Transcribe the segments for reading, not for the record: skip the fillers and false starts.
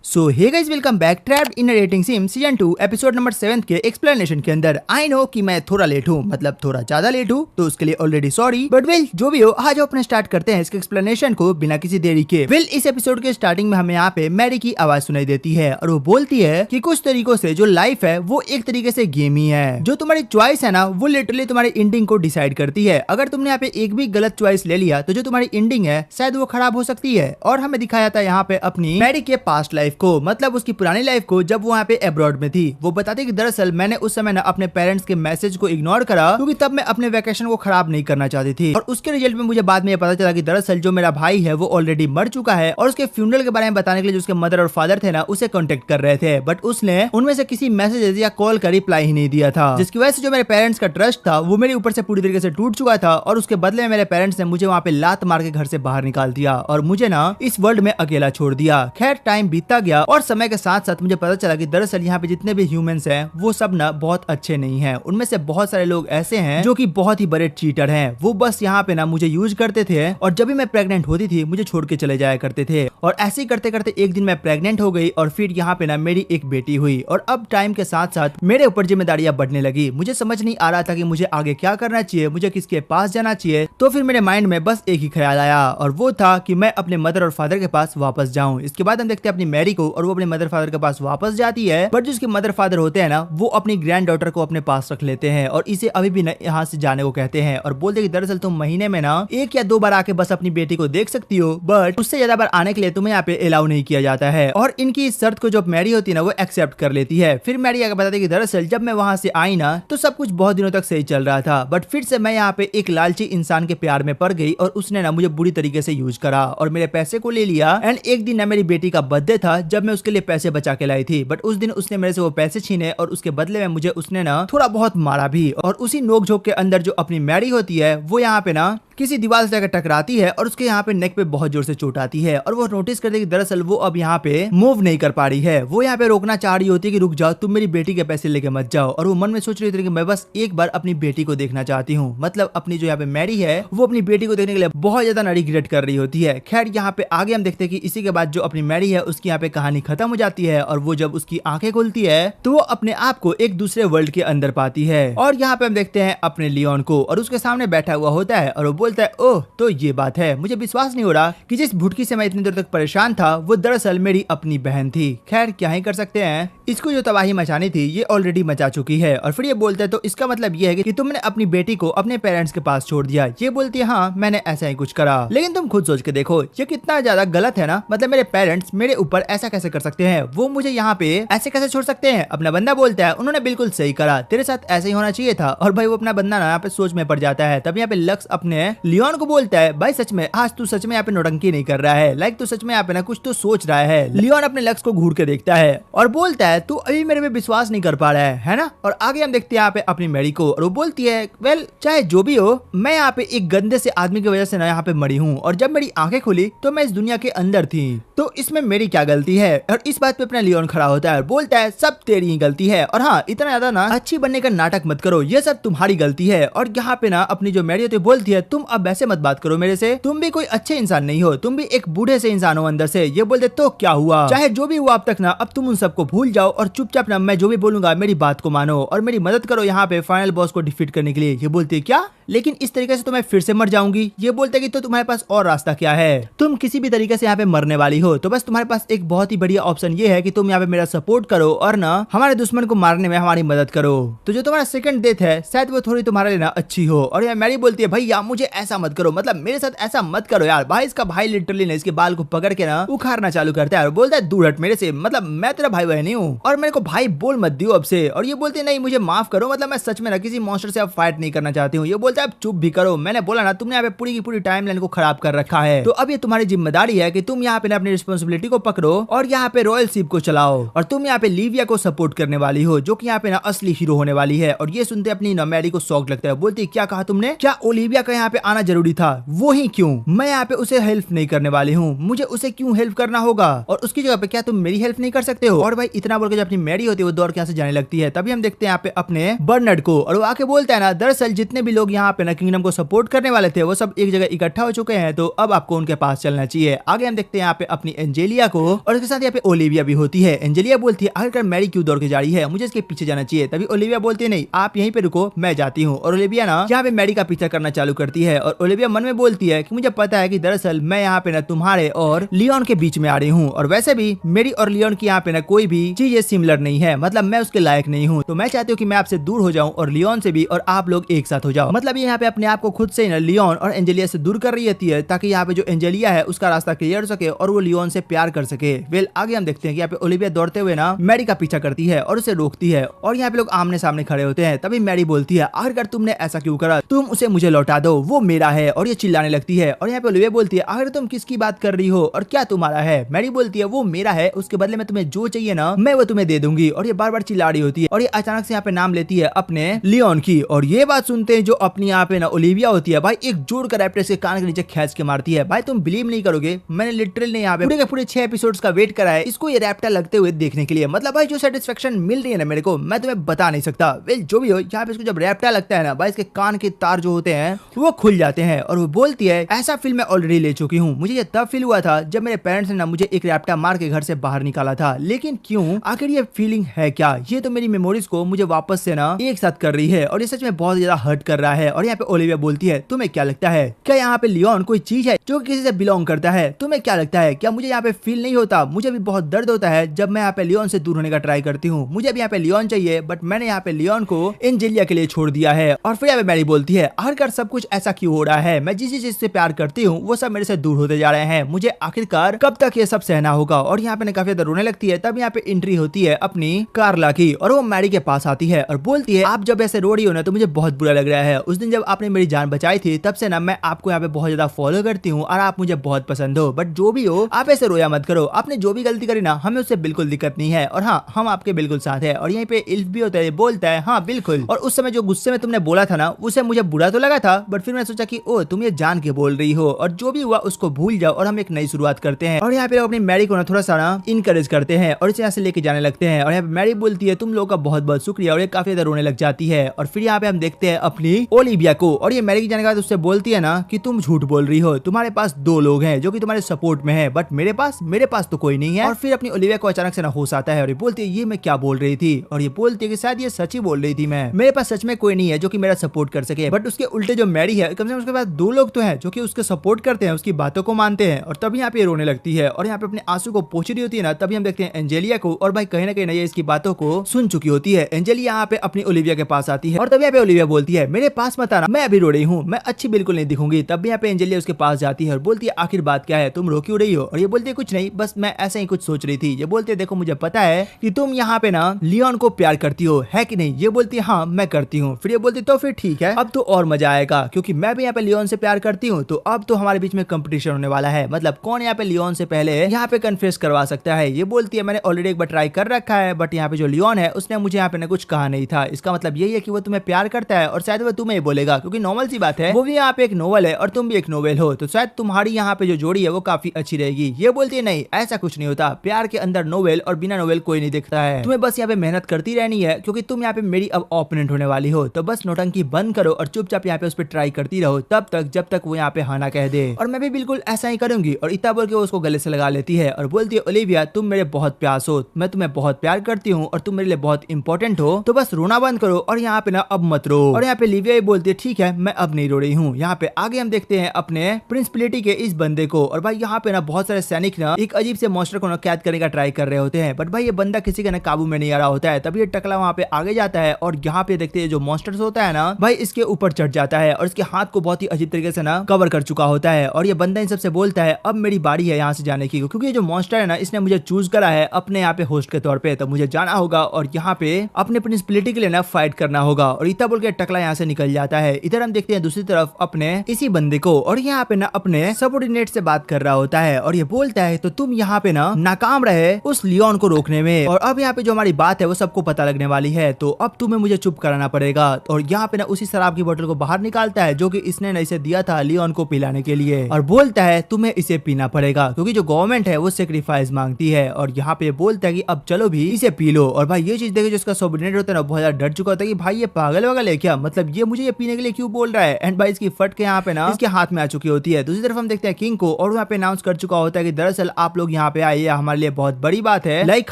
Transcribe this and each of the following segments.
So hey guys, welcome back trapped in dating sim season 2 episode number 7 के explanation के अंदर। I know कि मैं थोड़ा लेट हूँ, मतलब थोड़ा ज्यादा लेट हूँ, तो उसके लिए ऑलरेडी सॉरी। बट वेल, जो भी हो, आज अपने स्टार्ट करते हैं इसके एक्सप्लेनेशन को बिना किसी देरी के। वेल, इस एपिसोड के स्टार्टिंग में हमें यहाँ पे मैरी की आवाज सुनाई देती है और वो बोलती है कि कुछ तरीकों से जो लाइफ है वो एक तरीके से गेम ही है। जो तुम्हारी चॉइस है ना, वो लिटरली तुम्हारी एंडिंग को डिसाइड करती है। अगर तुमने यहाँ पे एक भी गलत चॉइस ले लिया तो जो तुम्हारी एंडिंग है शायद वो खराब हो सकती है। और हमें दिखाया था यहाँ पे अपनी मैरी के पास्ट लाइफ को, मतलब उसकी पुरानी लाइफ को, जब वो यहाँ पे अब्रॉड में थी। वो बताती कि दरअसल मैंने उस समय ना अपने पेरेंट्स के मैसेज को इग्नोर करा क्योंकि तब मैं अपने वेकेशन को खराब नहीं करना चाहती थी। और उसके रिजल्ट में मुझे बाद में ये पता चला कि दरअसल जो मेरा भाई है वो ऑलरेडी मर चुका है और उसके फ्यूनरल के बारे में बताने के लिए जो उसके मदर और फादर थे ना, उसे कॉन्टेक्ट कर रहे थे, बट उसने उनमें से किसी मैसेज या कॉल का रिप्लाई ही नहीं दिया था, जिसकी वजह से जो मेरे पेरेंट्स का ट्रस्ट था वो मेरे ऊपर से पूरी तरीके से टूट चुका था। और उसके बदले में मेरे पेरेंट्स ने मुझे वहाँ पे लात मार के घर से बाहर निकाल दिया और मुझे ना इस वर्ल्ड में अकेला छोड़ दिया। खैर, टाइम बीतता गया और समय के साथ साथ मुझे पता चला कि दरअसल यहाँ पे जितने भी ह्यूमंस हैं वो सब ना बहुत अच्छे नहीं हैं। उनमें से बहुत सारे लोग ऐसे हैं जो कि बहुत ही बड़े चीटर हैं। वो बस यहाँ पे ना मुझे यूज करते थे और जब भी मैं प्रेग्नेंट होती थी मुझे छोड़ के चले जाया करते थे। और ऐसे ही करते करते एक दिन मैं प्रेग्नेंट हो गई और फिर यहाँ पे ना मेरी एक बेटी हुई। और अब टाइम के साथ साथ मेरे ऊपर जिम्मेदारियां बढ़ने लगी। मुझे समझ नहीं आ रहा था कि मुझे आगे क्या करना चाहिए, मुझे किसके पास जाना चाहिए। तो फिर मेरे माइंड में बस एक ही ख्याल आया और वो था कि मैं अपने मदर और फादर के पास वापस जाऊं। इसके बाद हम देखते हैं अपनी मैरी को और वो अपने मदर फादर के पास वापस जाती है। बट जो उसके मदर फादर होते हैं ना, वो अपनी ग्रैंड डॉटर को अपने पास रख लेते हैं और इसे अभी भी यहाँ से जाने को कहते हैं और बोलते कि दरअसल तुम महीने में ना 1 या 2 बार आके बस अपनी बेटी को देख सकती हो, बट उससे ज्यादा बार आने के लिए तुम्हें यहाँ पे अलाउ नहीं किया जाता है। और इनकी इस शर्त को जो मैरी होती है ना वो एक्सेप्ट कर लेती है। फिर मैरी आगे बताती है कि दरअसल जब मैं वहां से आई ना तो सब कुछ बहुत दिनों तक सही चल रहा था, बट फिर से मैं यहाँ पे एक लालची इंसान के प्यार में पड़ गई और उसने ना मुझे बुरी तरीके से यूज करा और मेरे पैसे को ले लिया। एंड एक दिन ना मेरी बेटी का बर्थडे था जब मैं उसके लिए पैसे बचा के लाई थी, बट उस दिन उसने मेरे से वो पैसे छीने और उसके बदले में मुझे उसने ना थोड़ा बहुत मारा भी। और उसी नोक-झोंक के अंदर जो अपनी मैरी होती है वो यहाँ पे ना किसी दीवार से जाकर टकराती है और उसके यहाँ पे नेक पे बहुत जोर से चोट आती है और वो नोटिस करती है कि दरअसल वो अब यहाँ पे मूव नहीं कर पा रही है। वो यहाँ पे रोकना चाह रही होती है कि रुक जाओ, तुम मेरी बेटी के पैसे लेके मत जाओ। और वो मन में सोच रही थी कि मैं बस एक बार अपनी बेटी को देखना चाहती हूँ, मतलब अपनी जो यहाँ पे मैरी है वो अपनी बेटी को देखने के लिए बहुत ज्यादा ना रिग्रेट कर रही होती है। खैर, यहाँ पे आगे हम देखते हैं कि इसी के बाद जो अपनी मैरी है उसकी यहाँ पे कहानी खत्म हो जाती है और वो जब उसकी आंखें खुलती है तो वो अपने आप को एक दूसरे वर्ल्ड के अंदर पाती है। और यहाँ पे हम देखते हैं अपने लियोन को और उसके सामने बैठा हुआ होता है और वो बोलता है, ओह तो ये बात है, मुझे विश्वास नहीं हो रहा कि जिस भुटकी से मैं इतनी देर तक परेशान था वो दरअसल मेरी अपनी बहन थी। खैर, क्या ही कर सकते हैं, इसको जो तबाही मचानी थी ये ऑलरेडी मचा चुकी है। और फिर ये बोलते हैं तो इसका मतलब ये है कि तुमने अपनी बेटी को अपने पेरेंट्स के पास छोड़ दिया। ये बोलती है, हाँ मैंने ऐसा ही कुछ करा, लेकिन तुम खुद सोच के देखो ये कितना ज्यादा गलत है ना। मतलब मेरे पेरेंट्स मेरे ऊपर ऐसा कैसे कर सकते हैं, वो मुझे यहाँ पे ऐसे कैसे छोड़ सकते हैं। अपना बंदा बोलता है, उन्होंने बिल्कुल सही करा, तेरे साथ ऐसे ही होना चाहिए था। और भाई वो अपना बंदा ना यहाँ पे सोच में पड़ जाता है। तब यहाँ पे लक्स अपने लियोन को बोलता है, भाई सच में आज तू सच में यहाँ पे नौटंकी नहीं कर रहा है, लाइक तू सच में यहाँ पे ना कुछ तो सोच रहा है। लियोन अपने लक्स को घूर के देखता है और बोलता है, तू अभी मेरे पे विश्वास नहीं कर पा रहा है ना। और आगे हम देखते हैं यहाँ पे अपनी मैरी को और वो बोलती है, वेल चाहे जो भी हो, मैं यहाँ पे एक गंदे से आदमी की वजह से ना यहाँ पे मरी हूँ और जब मेरी आंखें खुली तो मैं इस दुनिया के अंदर थी, तो इसमें मेरी क्या गलती है। और इस बात पे अपना लियोन खड़ा होता है और बोलता है, सब तेरी ही गलती है और हाँ, इतना ज्यादा ना अच्छी बनने का नाटक मत करो, ये सब तुम्हारी गलती है। और यहाँ पे ना अपनी जो मैरी होती है बोलती है, तुम अब ऐसे मत बात करो मेरे से, तुम भी कोई अच्छे इंसान नहीं हो, तुम भी एक बूढ़े से इंसान हो अंदर से। ये बोलते तो क्या हुआ, चाहे जो भी हुआ अब तक ना, अब तुम उन सबको भूल जाओ और चुपचाप ना मैं जो भी बोलूंगा मेरी बात को मानो और मेरी मदद करो यहाँ पे फाइनल बॉस को डिफीट करने के लिए। ये बोलती है, क्या, लेकिन इस तरीके से तो मैं फिर से मर जाऊंगी। ये बोलते कि तो तुम्हारे पास और रास्ता क्या है, तुम किसी भी तरीके से यहाँ पे मरने वाली हो तो बस तुम्हारे पास एक बहुत ही बढ़िया ऑप्शन ये है कि तुम यहाँ पे मेरा सपोर्ट करो और ना हमारे दुश्मन को मारने में हमारी मदद करो। तो जो तुम्हारा सेकंड डेथ है शायद वो थोड़ी तुम्हारे लिए ना अच्छी हो। और यार मैरी बोलती है, भैया मुझे ऐसा मत करो, मतलब मेरे साथ ऐसा मत करो यार। भाई इसका भाई लिटरली ने इसके बाल को पकड़ के ना उखाड़ना चालू करता है और बोलता है, दूर हट मेरे से, मतलब मैं तेरा भाई बहन नहीं हूँ और मेरे को भाई बोल मत दियो अब से। और ये बोलते नहीं मुझे माफ करो, मतलब मैं सच में ना किसी मॉन्स्टर से अब फाइट नहीं करना चाहती हूँ। ये बोलता है, अब चुप भी करो, मैंने बोला ना तुमने यहाँ पे पूरी की पूरी टाइमलाइन को खराब कर रखा है, तो अब ये तुम्हारी जिम्मेदारी है कि तुम यहाँ पे अपनी रिस्पॉन्सिबिलिटी को पकड़ो और यहाँ पे रॉयल शिप को चलाओ। और तुम यहाँ पे लिविया को सपोर्ट करने वाली हो जो कि यहाँ पे ना असली हीरो होने वाली है। और ये सुनते अपनी मैरी को शॉक लगता है, बोलती क्या कहा तुमने, क्या ओलिविया का यहाँ पे आना जरूरी था, वो ही क्यों, मैं यहाँ पे उसे हेल्प नहीं करने वाली हूँ, मुझे उसे क्यों हेल्प करना होगा और उसकी जगह पे क्या तुम मेरी हेल्प नहीं कर सकते हो। और भाई इतना बोल के जब अपनी मैरी होती है वो दौड़ के यहाँ से जाने लगती है। तभी हम देखते हैं यहाँ पे अपने बर्नर्ड को और वो आके बोलता है ना, दरअसल जितने भी लोग यहाँ यहाँ पे ना किंगडम को सपोर्ट करने वाले थे वो सब एक जगह इकट्ठा हो चुके हैं, तो अब आपको उनके पास चलना चाहिए। आगे हम देखते हैं यहाँ पे अपनी एंजेलिया को और उसके साथ यहाँ पे ओलिविया भी होती है। एंजेलिया बोलती है आखिरकार मैरी क्यों दौड़ के जा रही है, मुझे इसके पीछे जाना चाहिए। तभी ओलिविया बोलती है नहीं आप यहीं पे रुको, मैं जाती हूँ। और ओलिविया ना यहाँ पे मैरी का पीछा करना चालू करती है और ओलिविया मन में बोलती है कि मुझे पता है कि दरअसल मैं यहाँ पे ना तुम्हारे और लियोन के बीच में आ रही हूँ, और वैसे भी मेरी और लियोन की यहाँ पे ना कोई भी चीजें सिमिलर नहीं है, मतलब मैं उसके लायक नहीं हूँ, तो मैं चाहती हूँ कि मैं आपसे दूर हो जाऊँ और लियोन से भी, और आप लोग एक साथ हो जाओ। मतलब ये यहाँ पे अपने आप को खुद से ना लियोन और एंजेलिया से दूर कर रही होती है ताकि यहाँ पे जो एंजेलिया है उसका रास्ता क्लियर हो सके और वो लियोन से प्यार कर सके। वेल आगे हम देखते हैं कि यहाँ पे ओलिविया दौड़ते हुए ना मैरी का पीछा करती है और उसे रोकती है, और यहाँ पे लोग आमने सामने खड़े होते हैं। तभी मैरी बोलती है आखिरकार तुमने ऐसा क्यों करा, तुम उसे मुझे लौटा दो, वो मेरा है। और ये चिल्लाने लगती है और यहाँ पे ओलिविया बोलती है आखिर तुम किसकी बात कर रही हो और क्या तुम्हारा है। मैरी बोलती है वो मेरा है, उसके बदले में तुम्हें जो चाहिए ना मैं वो तुम्हें दे दूंगी। और ये बार बार चिल्ला रही होती है और ये अचानक से यहाँ पे नाम लेती है अपने लियोन की। और ये बात सुनते हैं जो अपनी यहाँ पे ना ओलिविया होती है भाई एक जोर कर रैप्टर के कान के नीचे खींच के मारती है। भाई तुम बिलीव नहीं करोगे, मैंने लिटरली यहाँ पे पूरे के पूरे 6 एपिसोड्स का वेट करा है इसको ये रैप्टर लगते हुए देखने के लिए। मतलब भाई जो सेटिस्फेक्शन मिल रही है ना मेरे को मैं तुम्हें बता नहीं सकता। वेल जो भी हो यहाँ पे इसको जब रैप्टर लगता है ना भाई इसके कान के तार जो होते हैं वो खुल जाते हैं। और वो बोलती है ऐसा फील मैं ऑलरेडी ले चुकी हूँ, मुझे ये तब फील हुआ था जब मेरे पेरेंट्स ने ना मुझे एक रैप्टर मार के घर से बाहर निकाला था, लेकिन क्यों आखिर ये फीलिंग है क्या, ये तो मेरी मेमोरीज को मुझे वापस से ना एक साथ कर रही है और ये सच में बहुत ज्यादा हर्ट कर रहा है। और यहाँ पे ओलिविया बोलती है तुम्हें क्या लगता है क्या यहाँ पे लियोन कोई चीज है जो किसी से बिलोंग करता है, तुम्हें क्या लगता है क्या मुझे यहाँ पे फील नहीं होता, मुझे भी बहुत दर्द होता है जब मैं यहाँ पे लियोन से दूर होने का ट्राई करती हूँ, मुझे भी यहाँ पे लियोन चाहिए बट मैंने यहाँ पे लियोन को एंजेलिया के लिए छोड़ दिया है। और फिर यहाँ पे मैरी बोलती है आखिरकार सब कुछ ऐसा क्यों हो रहा है, मैं जिस चीज से प्यार करती हूँ वो सब मेरे से दूर होते जा रहे हैं, मुझे आखिरकार कब तक ये सब सहना होगा। और यहाँ पे काफी ज्यादा रोने लगती है। तब यहाँ पे एंट्री होती है अपनी कार्ला की और वो मैरी के पास आती है और बोलती है आप जब ऐसे रो रही हो ना तो मुझे बहुत बुरा लग रहा है, उस दिन जब आपने मेरी जान बचाई थी तब से ना मैं आपको यहाँ पे बहुत ज्यादा फॉलो करती हूँ और आप मुझे बहुत पसंद हो, बट जो भी हो आप ऐसे रोया मत करो, आपने जो भी गलती करी ना हमें उससे बिल्कुल दिक्कत नहीं है और हाँ हम आपके बिल्कुल साथ है। और यहीं पे इल्फ भी होता है बोलता है हाँ बिल्कुल, और उस समय जो गुस्से में तुमने बोला था ना उसे मुझे बुरा तो लगा था बट फिर मैंने सोचा कि ओ तुम ये जान के बोल रही हो और जो भी हुआ उसको भूल जाओ और हम एक नई शुरुआत करते हैं। और यहाँ पे अपनी मैरी को ना थोड़ा सा ना इनकरेज करते हैं और इसे यहाँ से लेके जाने लगते हैं। और यहाँ पे मैरी बोलती है तुम लोगों का बहुत बहुत शुक्रिया, और ये काफी ज्यादा रोने लग जाती है। और फिर यहाँ पे हम देखते हैं अपनी ओलिविया को और ये मैरी की जाने के बाद उससे बोलती है ना कि तुम झूठ बोल रही हो, तुम्हारे पास 2 लोग हैं जो कि तुम्हारे सपोर्ट में है बट मेरे पास तो कोई नहीं है। और फिर अपनी ओलिविया को अचानक से ना होश आता है और ये बोलती है ये मैं क्या बोल रही थी, और ये बोलती है कि शायद ये सच ही बोल रही थी, मैं मेरे पास सच में कोई नहीं है जो कि मेरा सपोर्ट कर सके। बट उसके उल्टे जो मैरी है कम से कम उसके पास 2 लोग तो हैं जो कि उसके सपोर्ट करते हैं, उसकी बातों को मानते हैं। और तभी यहाँ पे रोने लगती है और यहाँ पे अपने आंसू को पोंछ रही होती है ना, तभी हम देखते हैं एंजेलिया को और भाई कहीं ना कहीं ये इसकी बातों को सुन चुकी होती है। एंजेलिया यहाँ पे अपनी ओलिविया के पास आती है और तभी यहाँ पे ओलिविया बोलती है मेरे पास मत आना, मैं अभी रो रही हूँ, मैं अच्छी बिल्कुल नहीं दिखूंगी। तब भी यहाँ पे एंजेलिया उसके पास जाती है और बोलती है आखिर बात क्या है, तुम रो क्यों रही हो। और ये बोलती है कुछ नहीं, बस मैं ऐसे ही कुछ सोच रही थी। ये बोलते देखो मुझे पता है कि तुम यहाँ पे ना लियोन को प्यार करती हो है कि नहीं। ये बोलती है हाँ मैं करती हूँ। फिर ये बोलती तो फिर ठीक है अब तो और मजा आएगा क्योंकि मैं भी यहाँ पे लियोन से प्यार करती हूँ, तो अब तो हमारे बीच में कंपटीशन होने वाला है, मतलब कौन यहाँ पे लियोन से पहले यहाँ पे कन्फेस करवा सकता है। ये बोलती है मैंने ऑलरेडी एक बार ट्राई कर रखा है बट यहाँ पे जो लियोन है उसने मुझे यहाँ पे ना कुछ कहा नहीं था, इसका मतलब यही है कि वो तुम्हें प्यार करता है और शायद वो तुम्हें बोलेगा क्योंकि नॉर्मल सी बात है वो भी यहाँ पे एक नोवेल है और तुम भी एक नोवेल हो, तो शायद तुम्हारी यहाँ पे जो जोड़ी है वो काफी अच्छी रहेगी। ये बोलती है नहीं ऐसा कुछ नहीं होता, प्यार के अंदर नोवेल और बिना नोवेल कोई नहीं दिखता है, तुम्हें बस यहाँ पे मेहनत करती रहनी है क्योंकि तुम यहाँ पे मेरी अब ओपोनेंट होने वाली हो, तो बस नौटंकी बंद करो और चुपचाप यहाँ पे उस पर ट्राई करती रहो तब तक जब तक वो यहाँ पे हाना कह दे। और मैं भी बिल्कुल ऐसा ही करूंगी। और इतना बोल के वो उसको गले से लगा लेती है और बोलती है ओलिविया तुम मेरे बहुत प्यास हो, मैं तुम्हें बहुत प्यार करती हूँ और तुम मेरे लिए बहुत इंपॉर्टेंट हो, तो बस रोना बंद करो और यहाँ पे ना अब मत रो। और यहाँ पे लिविया बोलती है ठीक है मैं अब नहीं रो रही हूँ। यहाँ पे आगे हम देखते हैं अपने प्रिंसिपलिटी के इस बंदे को और भाई यहाँ पे ना बहुत सारे सैनिक ना एक अजीब से मॉन्स्टर को ना कैद करने का ट्राई कर रहे होते हैं बट भाई ये बंदा किसी के ना काबू में नहीं आ रहा होता है। तभी ये टकला वहाँ पे आगे जाता है और यहाँ पे देखते हैं जो मॉन्स्टर्स होता है ना भाई इसके ऊपर चढ़ जाता है और इसके हाथ को बहुत ही अजीब तरीके से ना कवर कर चुका होता है। और ये बंदा इन सबसे बोलता है अब मेरी बारी है यहाँ से जाने की, क्योंकि ये जो मॉन्स्टर है ना इसने मुझे चूज करा है अपने यहाँ पे होस्ट के तौर पे, तो मुझे जाना होगा और यहाँ पे अपने प्रिंसिपलिटी के लिए ना फाइट करना होगा। और इतना बोल के टकला यहाँ से निकल जाता है। इधर हम देखते हैं दूसरी तरफ अपने इसी बंदे को और यहाँ पे ना अपने सबऑर्डिनेट से बात कर रहा होता है और ये बोलता है तो तुम यहाँ पे ना नाकाम रहे उस लियोन को रोकने में और अब यहाँ पे जो हमारी बात है वो सबको पता लगने वाली है, तो अब तुम्हें मुझे चुप कराना पड़ेगा। और यहाँ पे ना उसी शराब की बोतल को बाहर निकालता है जो कि इसने ना इसे दिया था लियोन को पिलाने के लिए और बोलता है तुम्हें इसे पीना पड़ेगा क्योंकि जो गवर्नमेंट है वो सेक्रीफाइस मांगती है। और यहाँ पे बोलता है कि अब चलो भी इसे पी लो। और भाई ये चीज देखे जो इसका सबऑर्डिनेट होता है ना बहुत ज्यादा डर चुका होता है कि भाई ये पागल वगल है क्या, मतलब ये मुझे ये पीने के लिए क्यों बोल रहा है। एंड भाई इसकी फट के यहाँ पे ना इसके हाथ में आ चुकी होती है। दूसरी तरफ हम देखते हैं किंग को और यहाँ पे अनाउंस कर चुका होता है कि दरअसल आप लोग यहाँ पे आए, हमारे लिए बहुत बड़ी बात है। लाइक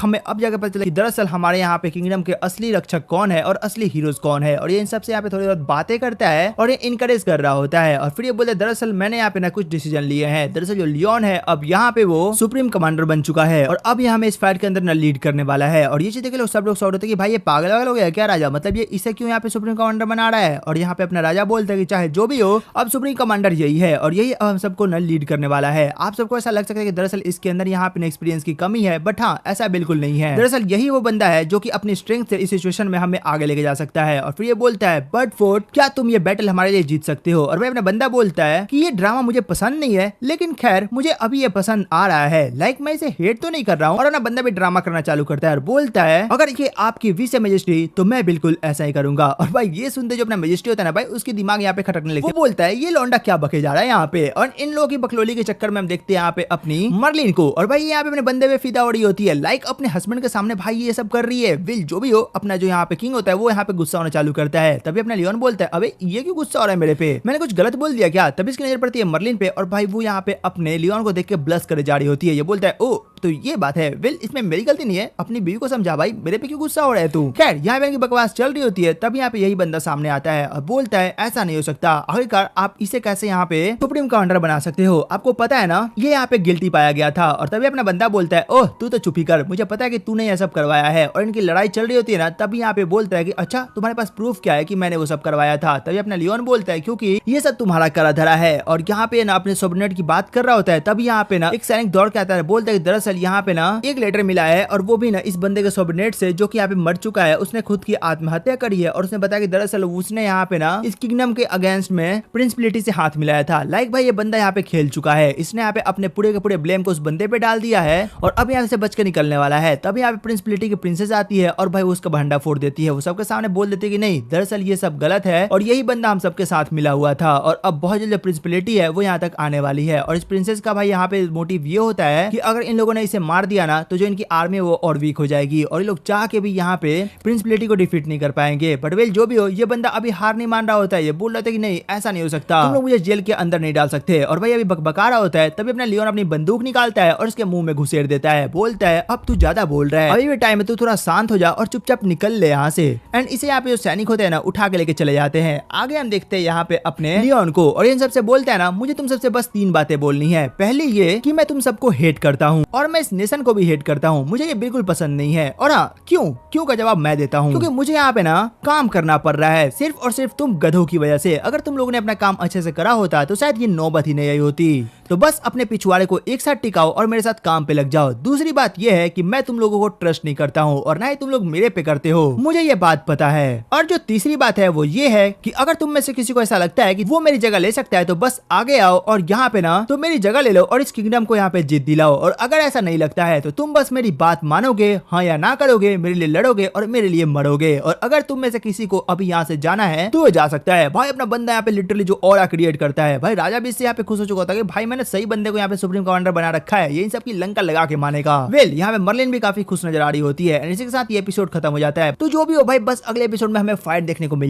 हमें अब जाकर पता चला कि दरअसल हमारे यहाँ पे किंगडम के असली रक्षक कौन है और असली हीरोज कौन है। और ये इन सबसे यहाँ पे थोड़ी बहुत बातें करता है और ये इनकरेज कर रहा होता है। और फिर ये बोलते हैं दरअसल मैंने यहाँ पे ना कुछ डिसीजन लिए हैं। दरअसल जो लियोन है अब यहाँ पे वो सुप्रीम कमांडर बन चुका है और अब ये हमें इस फाइट के अंदर ना लीड करने वाला है। और ये चीज देख लो सब लोग सॉर्ट होते हैं कि भाई ये पागल वागल हो गया क्या राजा, मतलब ये इसे क्यों यहाँ पे सुप्रीम कमांडर बना रहा है। और यहाँ पे अपना राजा बोलता है कि चाहे जो भी हो अब सुप्रीम कमांडर यही है और यही अब हम सबको न लीड करने वाला है। आप सबको ऐसा लग सकता है कि दरअसल इसके अंदर यहाँ पे एक्सपीरियंस की कमी है, बट हाँ ऐसा बिल्कुल नहीं है। दरअसल यही वो बंदा है जो कि अपनी स्ट्रेंथ से इस सिचुएशन में हमें आगे लेके जा सकता है। और फिर ये बोलता है बट फोर्ट क्या तुम ये बैटल हमारे लिए जीत सकते हो। और भाई अपना बंदा बोलता है कि ये ड्रामा मुझे पसंद नहीं है, लेकिन खैर मुझे अभी ये पसंद आ रहा है। लाइक मैं इसे हेट तो नहीं कर रहा हूँ। और अपना बंदा भी ड्रामा करना चालू करता है और बोलता है अगर ये आपकी विश है मेजेस्टी तो मैं बिल्कुल ऐसा ही करूंगा। और भाई ये सुनते जो अपना मेजेस्टी होता है ना भाई उसकी दिमाग यहाँ पे खटकने लगती है। वो बोलता है ये लौंडा क्या बके जा रहा है यहाँ पे। और इन लोगों की बकलोली के चक्कर में हम देखते हैं यहाँ पे अपनी मर्लिन को। और भाई यहाँ पे अपने बंदे पे फिदा उड़ी होती है। लाइक अपने हस्बैंड के सामने भाई ये सब कर रही है। विल जो भी हो अपना जो यहाँ पे किंग होता है वो यहाँ पे गुस्सा होना चालू करता है। तभी अपना लियोन बोलता है अबे ये क्यों गुस्सा हो रहा है मेरे पे, मैंने कुछ गलत बोल दिया क्या। तभी इसकी नजर पड़ती है मर्लिन पे और भाई वो यहाँ पे अपने लियोन को देख के ब्लश करे जा रही होती है। ये बोलता है ओ तो ये बात है, विल इसमें मेरी गलती नहीं है, अपनी बीवी को समझा भाई, मेरे पे क्यों गुस्सा हो रहा है तू। खैर यहाँ पे बकवास चल रही होती है। तब यहाँ पे यही बंदा सामने आता है और बोलता है ऐसा नहीं हो सकता, आखिरकार आप इसे कैसे यहाँ पे सुप्रीम कमांडर बना सकते हो, आपको पता है ना ये यहाँ पे गिल्टी पाया गया था। और तभी अपना बंदा बोलता है ओह तू तो चुप ही कर, मुझे पता है कि तूने ये सब करवाया है। और इनकी लड़ाई चल रही होती है ना, तभी यहाँ पे बोलता है कि अच्छा तुम्हारे पास प्रूफ क्या है कि मैंने वो सब करवाया था। तभी अपना लियोन बोलता है क्योंकि ये सब तुम्हारा करा धरा है। और यहाँ पे ना अपने सबनेट की बात कर रहा होता है। तभी यहाँ पे ना एक सैनिक दौड़ के आता है, बोलता है दरअसल यहाँ पे ना एक लेटर मिला है और वो भी ना इस बंदे के सबनेट से जो कि यहाँ पे मर चुका है, उसने खुद की आत्महत्या करी है। और उसने बताया कि दरअसल उसने यहाँ पे ना इस किंगडम के अगेंस्ट में प्रिंसिपलिटी से हाथ मिलाया था। लाइक भाई ये बंदा यहाँ पे खेल चुका है, इसने यहाँ पे अपने पूरे के पूरे ब्लेम को उस बंदे पे डाल दिया है और अब यहाँ से बच के निकलने वाला है। तब यहाँ पे प्रिंसिपलिटी की प्रिंसेस आती है और भाई उसका भंडा फोड़ देती है। वो सबके सामने बोल देती है कि नहीं दरअसल ये सब गलत है और यही बंदा हम सबके साथ मिला हुआ था और अब बहुत जल्द प्रिंसिपलिटी है वो यहाँ तक आने वाली है। और इस प्रिंसेस का भाई यहाँ पे मोटिव ये होता है कि अगर इन लोगों ने इसे मार दिया ना तो जो इनकी आर्मी वो और वीक हो जाएगी और ये लोग चाह के भी यहाँ पे प्रिंसिपलिटी को डिफीट नहीं कर पाएंगे। बट वेल जो भी हो ये बंदा अभी हार नहीं मान रहा होता है। ये बोल रहा था कि नहीं ऐसा नहीं हो सकता, तुम लोग मुझे जेल के अंदर नहीं डाल सकते। और भाई अभी बकबका रहा होता है। तभी अपना लियोन अपनी बंदूक निकालता है और उसके मुंह में घुसेड़ देता है। बोलता है अब तू ज्यादा बोल रहा है, अभी भी टाइम है, तू थोड़ा शांत हो जा और चुपचाप निकल ले यहाँ से। एंड इसे यहाँ पे जो सैनिक होते हैं ना उठा के लेके चले जाते हैं। आगे हम देखते हैं यहाँ पे अपने लियोन को और इन सबसे बोलता है ना मुझे तुम सबसे बस 3 बातें बोलनी है। पहली ये कि मैं तुम सबको हेट करता हूँ और मैं इस नेशन को भी हेट करता हूँ, मुझे ये बिल्कुल पसंद नहीं है। और हाँ क्यों का जवाब मैं देता हूँ, क्योंकि मुझे यहाँ पे ना काम करना पड़ रहा है सिर्फ और सिर्फ तुम गधों की वजह से। अगर तुम लोगों ने अपना काम अच्छे से करा होता तो शायद ये नौबत ही नहीं आई होती। तो बस अपने पिछवाड़े को एक साथ टिकाओ और मेरे साथ काम पे लग जाओ। दूसरी बात यह है कि मैं तुम लोगों को ट्रस्ट नहीं करता हूँ और ना ही तुम लोग मेरे पे करते हो, मुझे ये बात पता है। और जो तीसरी बात है वो ये है कि अगर तुम में से किसी को ऐसा लगता है कि वो मेरी जगह ले सकता है तो बस आगे आओ और यहाँ पे ना तो मेरी जगह ले लो और इस किंगडम को यहाँ पे जीत दिलाओ। और अगर ऐसा नहीं लगता है तो तुम बस मेरी बात मानोगे, हाँ या ना करोगे, मेरे लिए लड़ोगे और मेरे लिए मरोगे। और अगर तुम में से किसी को अभी यहाँ से जाना है तो जा सकता है। भाई अपना बंदा यहाँ पे लिटरली जो ऑरा क्रिएट करता है। भाई राजा भी इससे यहाँ पे खुश हो चुका था कि भाई मैंने सही बंदे को यहाँ पे सुप्रीम कमांडर बना रखा है, ये इन सबकी लंका लगा के मानेगा। वेल यहाँ पे मर्लिन भी काफी खुश नजर आ रही होती है। इसी के साथ ये एपिसोड खत्म हो जाता है। तो जो भी हो भाई बस अगले एपिसोड में हमें फाइट देखने को मिल